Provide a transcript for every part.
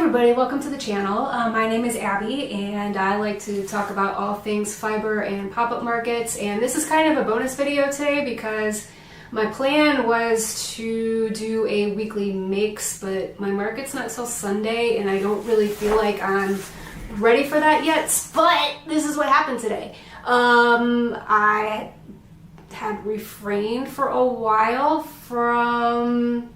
everybody, welcome to the channel. My name is Abby and I like to talk about all things fiber and pop-up markets, and this is kind of a bonus video today because my plan was to do a weekly makes, but my market's not till Sunday and I don't really feel like I'm ready for that yet, but this is what happened today. I had refrained for a while from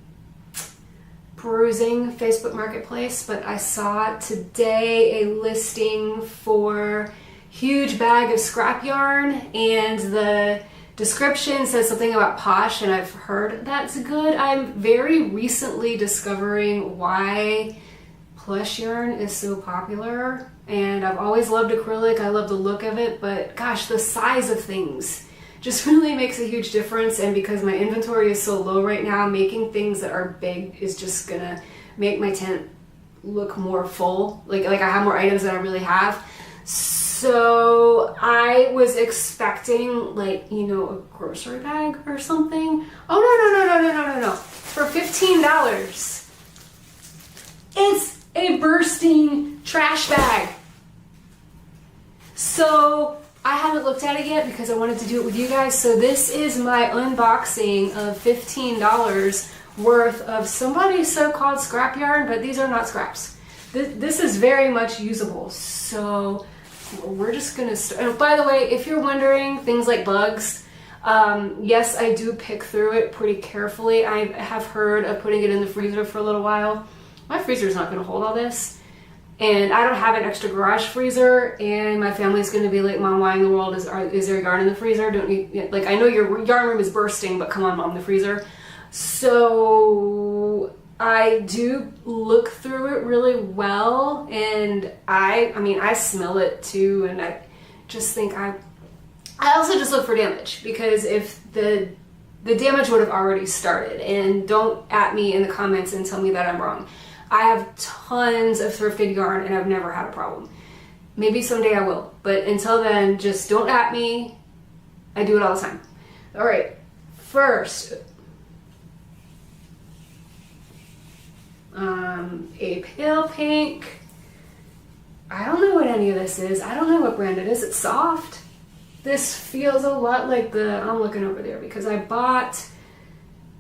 perusing Facebook Marketplace, but I saw today a listing for huge bag of scrap yarn, and the description says something about posh, and I've heard that's good. I'm very recently discovering why plush yarn is so popular, and I've always loved acrylic. I love the look of it, but gosh, the size of things just really makes a huge difference, and because my inventory is so low right now, making things that are big is just gonna make my tent look more full. Like I have more items than I really have. So I was expecting, like, you know, a grocery bag or something. Oh no. For $15, it's a bursting trash bag. So I haven't looked at it yet because I wanted to do it with you guys. So this is my unboxing of $15 worth of somebody's so-called scrap yarn, but these are not scraps. This is very much usable. So we're just gonna start. Oh, by the way, if you're wondering, things like bugs, yes, I do pick through it pretty carefully. I have heard of putting it in the freezer for a little while. My freezer is not gonna hold all this. And I don't have an extra garage freezer, and my family's going to be like, Mom, why in the world is there yarn in the freezer? Don't you, like, I know your yarn room is bursting, but come on, Mom, the freezer. So I do look through it really well, and I mean, I smell it too, and I just think I also just look for damage, because if the damage would have already started, and don't at me in the comments and tell me that I'm wrong. I have tons of thrifted yarn and I've never had a problem. Maybe someday I will, but until then, just don't at me. I do it all the time. All right, first, a pale pink. I don't know what any of this is. I don't know what brand it is. It's soft. This feels a lot like I'm looking over there because I bought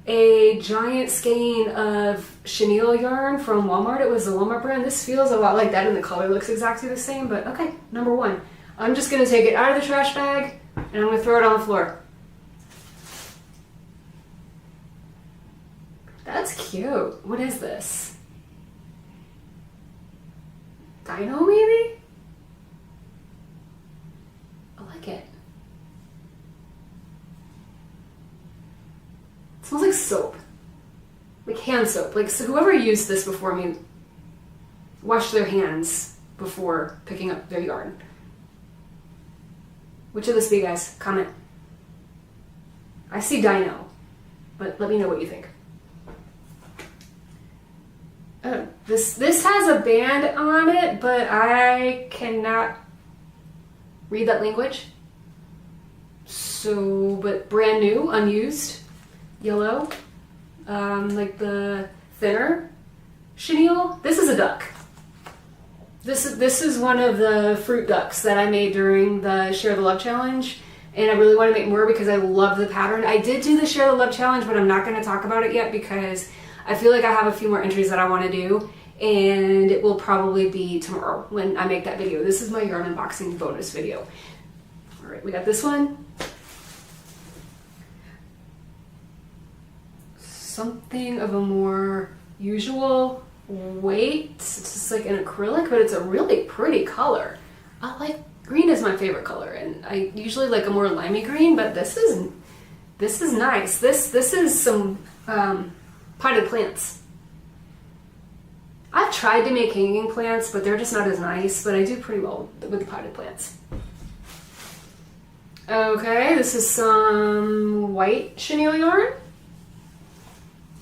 a giant skein of chenille yarn from Walmart. It was the Walmart brand. This feels a lot like that, and the color looks exactly the same, but okay, number one. I'm just gonna take it out of the trash bag and I'm gonna throw it on the floor. That's cute. What is this? Dino, maybe? I like it. It smells like soap, like hand soap. Like, so whoever used this before me washed their hands before picking up their yarn. Which of this be, guys? Comment. I see Dino, but let me know what you think. This has a band on it, but I cannot read that language. So, but brand new, unused. Yellow, like the thinner chenille. This is a duck. This is one of the fruit ducks that I made during the Share the Love Challenge, and I really want to make more because I love the pattern. I did do the Share the Love Challenge, but I'm not going to talk about it yet because I feel like I have a few more entries that I want to do, and it will probably be tomorrow when I make that video. This is my yarn unboxing bonus video. All right, we got this one. Something of a more usual weight. It's just like an acrylic, but it's a really pretty color. I like green is my favorite color, and I usually like a more limey green, but this is nice. This is some potted plants. I've tried to make hanging plants, but they're just not as nice, but I do pretty well with the potted plants. Okay, this is some white chenille yarn.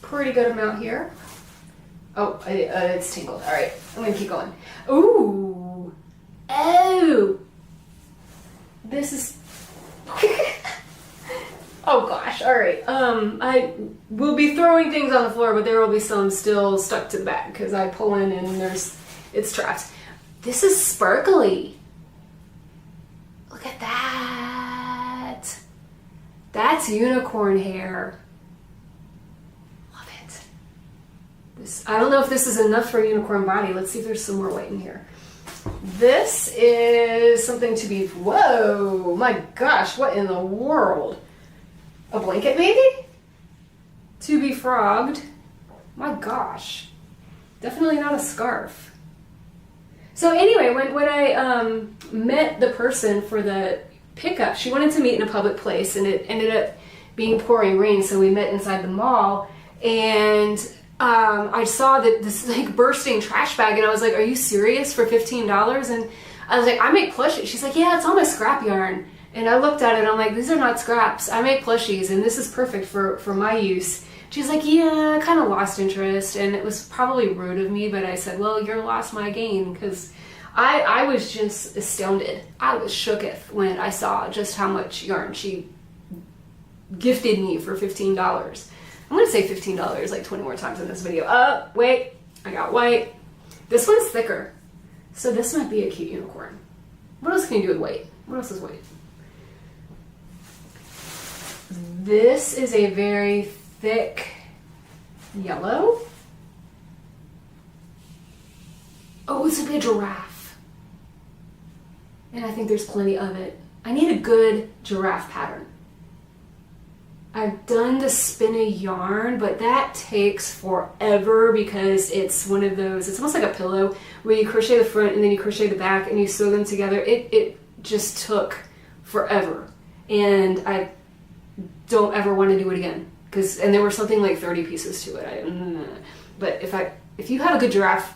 Pretty good amount here. Oh, it's tingled. All right, I'm gonna keep going. Ooh, oh, this is Oh gosh, all right. I will be throwing things on the floor, but there will be some still stuck to the bag because I pull in and it's trapped. This is sparkly. Look at that. That's unicorn hair. Love it. I don't know if this is enough for a unicorn body. Let's see if there's some more white in here. This is something to be, whoa, my gosh, what in the world? A blanket maybe? To be frogged. My gosh. Definitely not a scarf. So anyway, when I met the person for the pickup, she wanted to meet in a public place, and it ended up being pouring rain, so we met inside the mall, and I saw that this like bursting trash bag, and I was like, are you serious for $15? And I was like, I make plushies. She's like, yeah, it's all my scrap yarn. And I looked at it and I'm like, these are not scraps. I make plushies and this is perfect for my use. She's like, yeah, I kind of lost interest, and it was probably rude of me, but I said, well, your loss, my gain, because I was just astounded. I was shooketh when I saw just how much yarn she gifted me for $15. I'm going to say $15 like 20 more times in this video. Oh, wait, I got white. This one's thicker, so this might be a cute unicorn. What else can you do with white? What else is white? This is a very thick yellow. Oh, this would be a giraffe. And I think there's plenty of it. I need a good giraffe pattern. I've done the spin a yarn, but that takes forever because it's one of those, it's almost like a pillow where you crochet the front and then you crochet the back and you sew them together. It just took forever. And I don't ever want to do it again, and there were something like 30 pieces to it. But if you have a good giraffe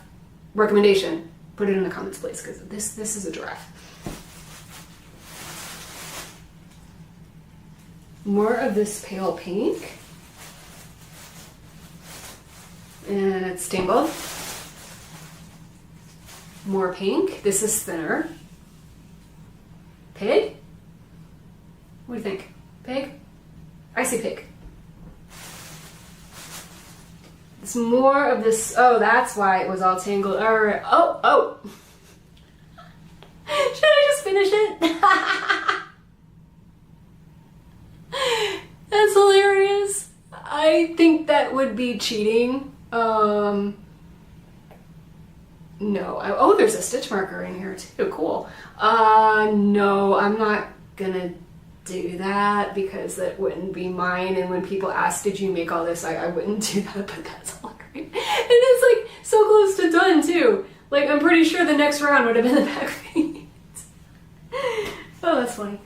recommendation, put it in the comments, please, because this is a giraffe. More of this pale pink, and it's tangled. More pink. This is thinner. Pig? What do you think? Pig? I see pig. It's more of this. Oh, that's why it was all tangled. All right. Oh. Should I just finish it? That's hilarious. I think that would be cheating. No. Oh, there's a stitch marker in here too. Cool. No, I'm not gonna do that because that wouldn't be mine, and when people ask, did you make all this, I wouldn't do that, but that's all great. And it's like so close to done too. Like, I'm pretty sure the next round would have been the back feet. Oh, that's funny.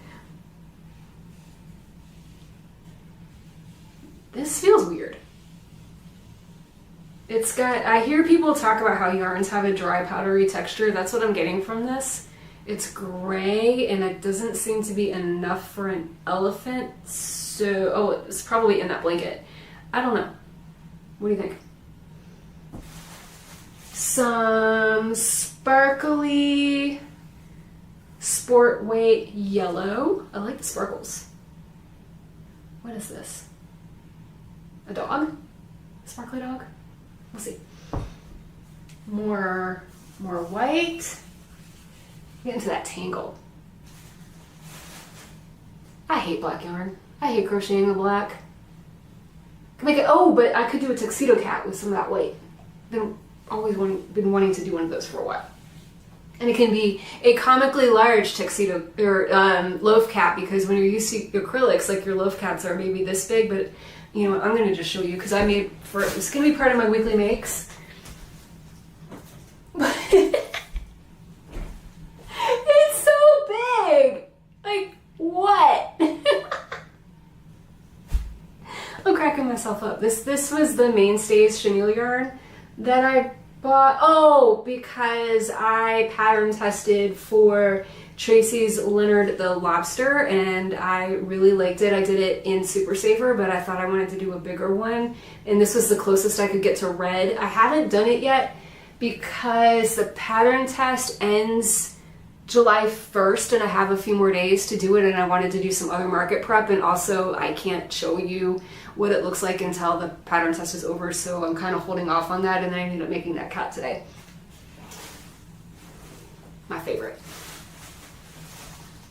This feels weird. It's got, I hear people talk about how yarns have a dry powdery texture. That's what I'm getting from this. It's gray, and it doesn't seem to be enough for an elephant. So, oh, it's probably in that blanket. I don't know. What do you think? Some sparkly sport weight yellow. I like the sparkles. What is this? A dog? A sparkly dog? We'll see. More white. Get into that tangle. I hate black yarn. I hate crocheting the black. Can make it, oh, but I could do a tuxedo cat with some of that white. Been wanting to do one of those for a while. And it can be a comically large tuxedo or loaf cap, because when you're used to acrylics, like your loaf caps are maybe this big, but you know what, I'm gonna just show you because I made for it. It's gonna be part of my weekly makes. It's so big. Like, what? I'm cracking myself up. This was the Mainstays chenille yarn that I bought. Oh, because I pattern tested for Tracy's Leonard the Lobster and I really liked it. I did it in Super Saver, but I thought I wanted to do a bigger one, and this was the closest I could get to red. I haven't done it yet because the pattern test ends July 1st and I have a few more days to do it, and I wanted to do some other market prep, and also I can't show you what it looks like until the pattern test is over, so I'm kind of holding off on that, and then I ended up making that cat today. My favorite.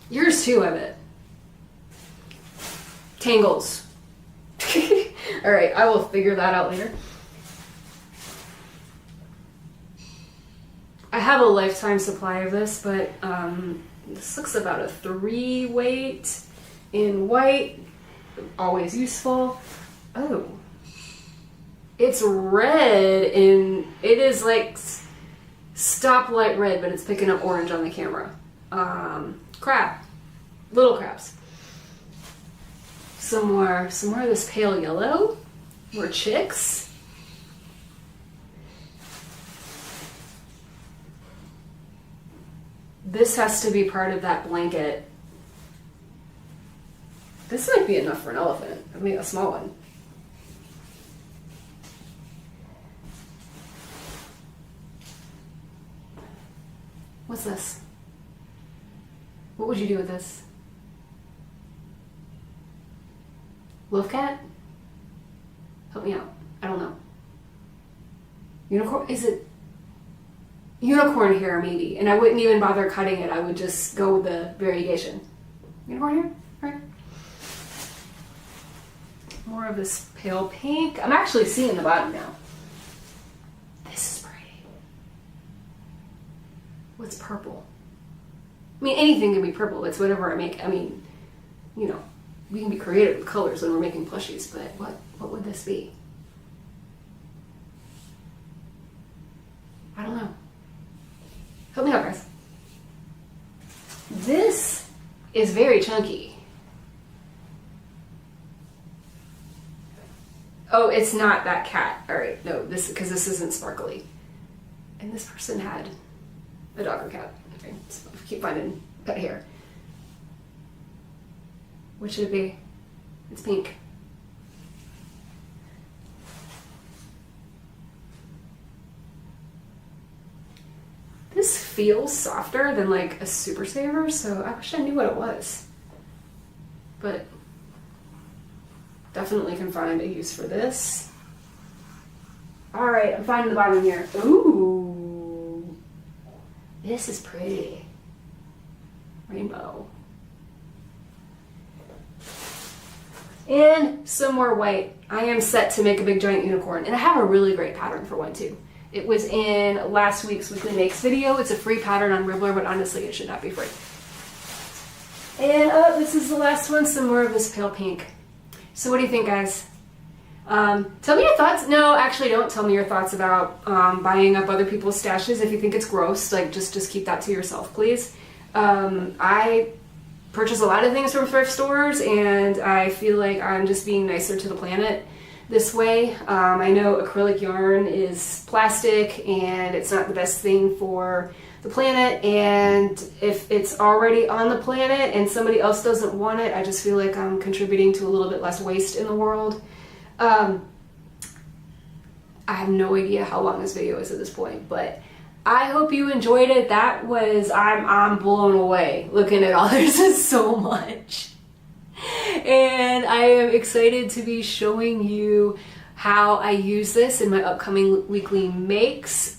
Yours too, I bet. Tangles. Alright, I will figure that out later. I have a lifetime supply of this, but this looks about a 3 weight in white. Always useful. Oh. It's red, and it is like stoplight red, but it's picking up orange on the camera. Crab. Little crabs. Some more of this pale yellow. More chicks. This has to be part of that blanket. This might be enough for an elephant. I mean, a small one. What's this? What would you do with this? Wolf cat? Help me out. I don't know. Unicorn? Is it unicorn hair maybe? And I wouldn't even bother cutting it. I would just go with the variegation. Unicorn hair? All right. More of this pale pink. I'm actually seeing the bottom now. This is pretty. What's purple? I mean, anything can be purple. It's whatever I make. I mean, you know, we can be creative with colors when we're making plushies, but what would this be? I don't know. Help me out, guys. This is very chunky. Oh, it's not that cat. All right, no, because this isn't sparkly. And this person had a dog or cat. Okay, so I keep finding pet hair. What should it be? It's pink. This feels softer than like a Super Saver, so I wish I knew what it was. But definitely can find a use for this. All right, I'm finding the bottom here. Ooh, this is pretty. Rainbow. And some more white. I am set to make a big giant unicorn, and I have a really great pattern for one too. It was in last week's Weekly Makes video. It's a free pattern on Ribbler, but honestly it should not be free. And this is the last one, some more of this pale pink. So what do you think, guys? Tell me your thoughts. No, actually don't tell me your thoughts about buying up other people's stashes. If you think it's gross, like just keep that to yourself, please. I purchase a lot of things from thrift stores, and I feel like I'm just being nicer to the planet this way. I know acrylic yarn is plastic and it's not the best thing for the planet, and if it's already on the planet and somebody else doesn't want it, I just feel like I'm contributing to a little bit less waste in the world. I have no idea how long this video is at this point, but I hope you enjoyed it. That was, I'm blown away looking at all this is so much. And I am excited to be showing you how I use this in my upcoming weekly makes.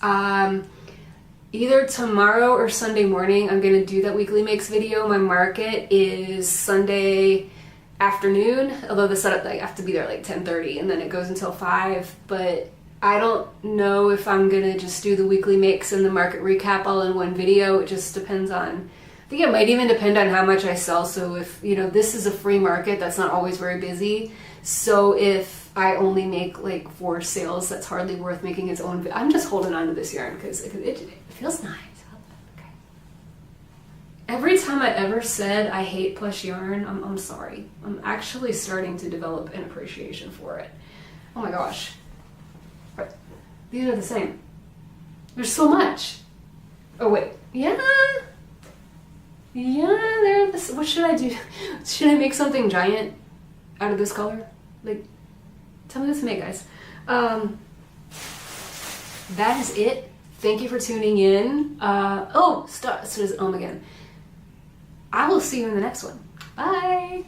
Either tomorrow or Sunday morning, I'm going to do that weekly makes video. My market is Sunday afternoon, although the setup, I have to be there like 10:30 and then it goes until 5. But I don't know if I'm going to just do the weekly makes and the market recap all in one video. It just depends on, I think it might even depend on how much I sell. So if, you know, this is a free market, that's not always very busy. So if I only make like 4 sales, that's hardly worth making its own. I'm just holding on to this yarn because it feels nice. Okay. Every time I ever said I hate plush yarn, I'm sorry. I'm actually starting to develop an appreciation for it. Oh my gosh. But these are the same. There's so much. Oh wait. Yeah, they're this. What should I do? Should I make something giant out of this color? Like, tell me what to make, guys. That is it Thank you for tuning in. So does again. I will see you in the next one. Bye.